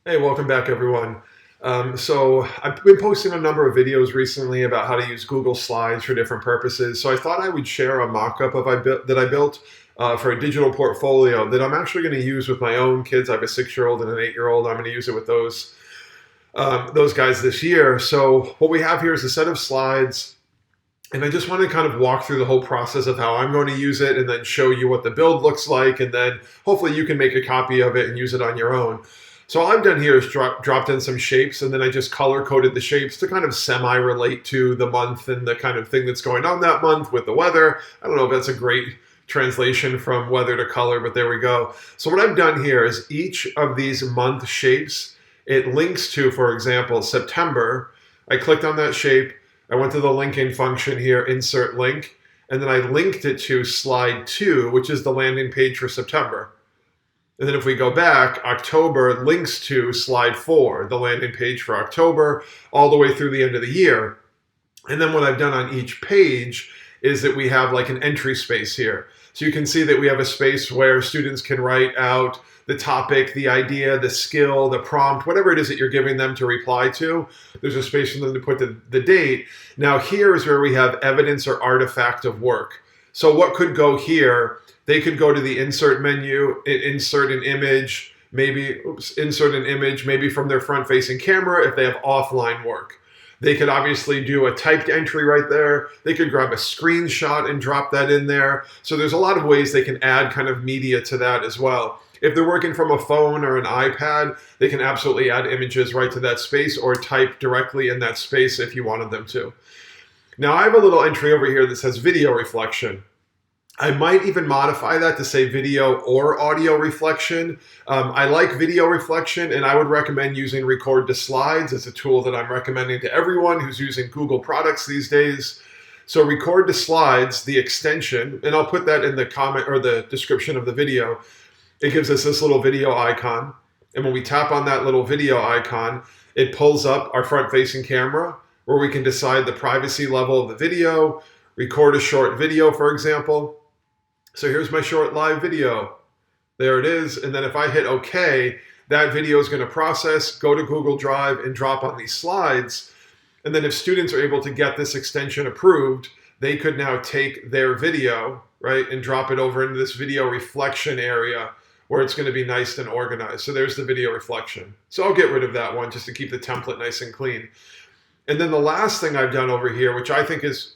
Hey, welcome back, everyone. So I've been posting a number of videos recently about how to use Google Slides for different purposes. So I thought I would share a mock-up that I built for a digital portfolio that I'm actually going to use with my own kids. I have a 6-year-old and an 8-year-old. I'm going to use it with those guys this year. So what we have here is a set of slides, and I just want to kind of walk through the whole process of how I'm going to use it, and then show you what the build looks like, and then hopefully you can make a copy of it and use it on your own. So all I've done here is dropped in some shapes, and then I just color coded the shapes to kind of semi-relate to the month and the kind of thing that's going on that month with the weather. I don't know if that's a great translation from weather to color, but there we go. So what I've done here is each of these month shapes, it links to, for example, September. I clicked on that shape. I went to the linking function here, insert link, and then I linked it to slide 2, which is the landing page for September. And then if we go back, October links to slide 4, the landing page for October, all the way through the end of the year. And then what I've done on each page is that we have like an entry space here. So you can see that we have a space where students can write out the topic, the idea, the skill, the prompt, whatever it is that you're giving them to reply to. There's a space for them to put the date. Now here is where we have evidence or artifact of work. So what could go here? They could go to the insert menu, insert an image, insert an image, maybe from their front-facing camera if they have offline work. They could obviously do a typed entry right there. They could grab a screenshot and drop that in there. So there's a lot of ways they can add kind of media to that as well. If they're working from a phone or an iPad, they can absolutely add images right to that space or type directly in that space if you wanted them to. Now I have a little entry over here that says video reflection. I might even modify that to say video or audio reflection. I like video reflection, and I would recommend using Record to Slides. It's a tool that I'm recommending to everyone who's using Google products these days. So Record to Slides, the extension, and I'll put that in the comment or the description of the video. It gives us this little video icon. And when we tap on that little video icon, it pulls up our front-facing camera where we can decide the privacy level of the video, record a short video, for example. So here's my short live video. There it is. And then if I hit OK, that video is going to process, go to Google Drive, and drop on these slides. And then if students are able to get this extension approved, they could now take their video, right, and drop it over into this video reflection area where it's going to be nice and organized. So there's the video reflection. So I'll get rid of that one just to keep the template nice and clean. And then the last thing I've done over here, which I think is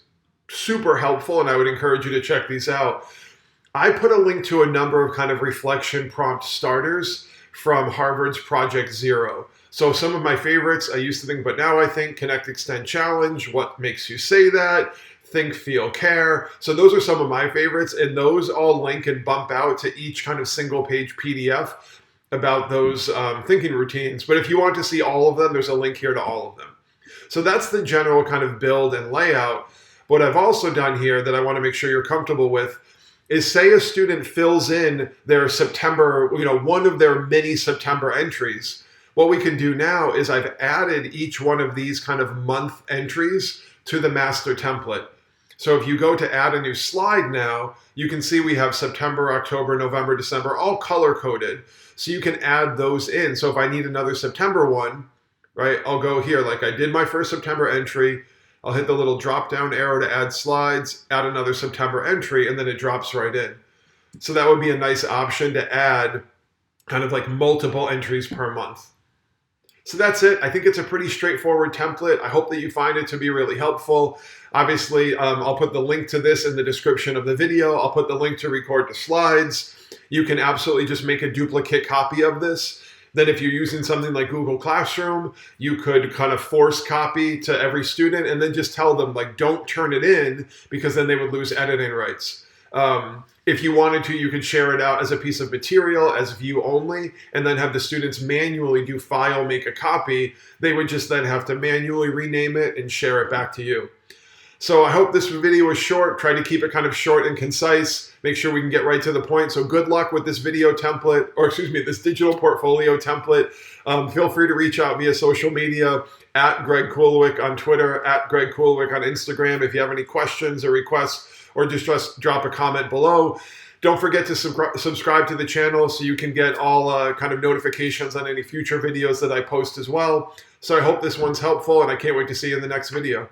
super helpful, and I would encourage you to check these out, I put a link to a number of kind of reflection prompt starters from Harvard's Project Zero. So some of my favorites, I used to think, but now I think, Connect, Extend, Challenge, What Makes You Say That, Think, Feel, Care. So those are some of my favorites, and those all link and bump out to each kind of single page PDF about those thinking routines. But if you want to see all of them, there's a link here to all of them. So that's the general kind of build and layout. What I've also done here that I want to make sure you're comfortable with is, say a student fills in their September, one of their many September entries. What we can do now is I've added each one of these kind of month entries to the master template. So if you go to add a new slide now, you can see we have September, October, November, December, all color coded. So you can add those in. So if I need another September one, right, I'll go here like I did my first September entry. I'll hit the little drop down arrow to add slides, add another September entry, and then it drops right in. So that would be a nice option to add kind of like multiple entries per month. So that's it. I think it's a pretty straightforward template. I hope that you find it to be really helpful. Obviously, I'll put the link to this in the description of the video. I'll put the link to Record to Slides. You can absolutely just make a duplicate copy of this. Then if you're using something like Google Classroom, you could kind of force copy to every student and then just tell them, like, don't turn it in, because then they would lose editing rights. If you wanted to, you could share it out as a piece of material, as view only, and then have the students manually do file, make a copy. They would just then have to manually rename it and share it back to you. So I hope this video was short. Try to keep it kind of short and concise. Make sure we can get right to the point. So good luck with this video template, or excuse me, this digital portfolio template. Feel free to reach out via social media, at Greg Kulowiec on Twitter, at Greg Kulowiec on Instagram. If you have any questions or requests, or just drop a comment below. Don't forget to subscribe to the channel so you can get all kind of notifications on any future videos that I post as well. So I hope this one's helpful, and I can't wait to see you in the next video.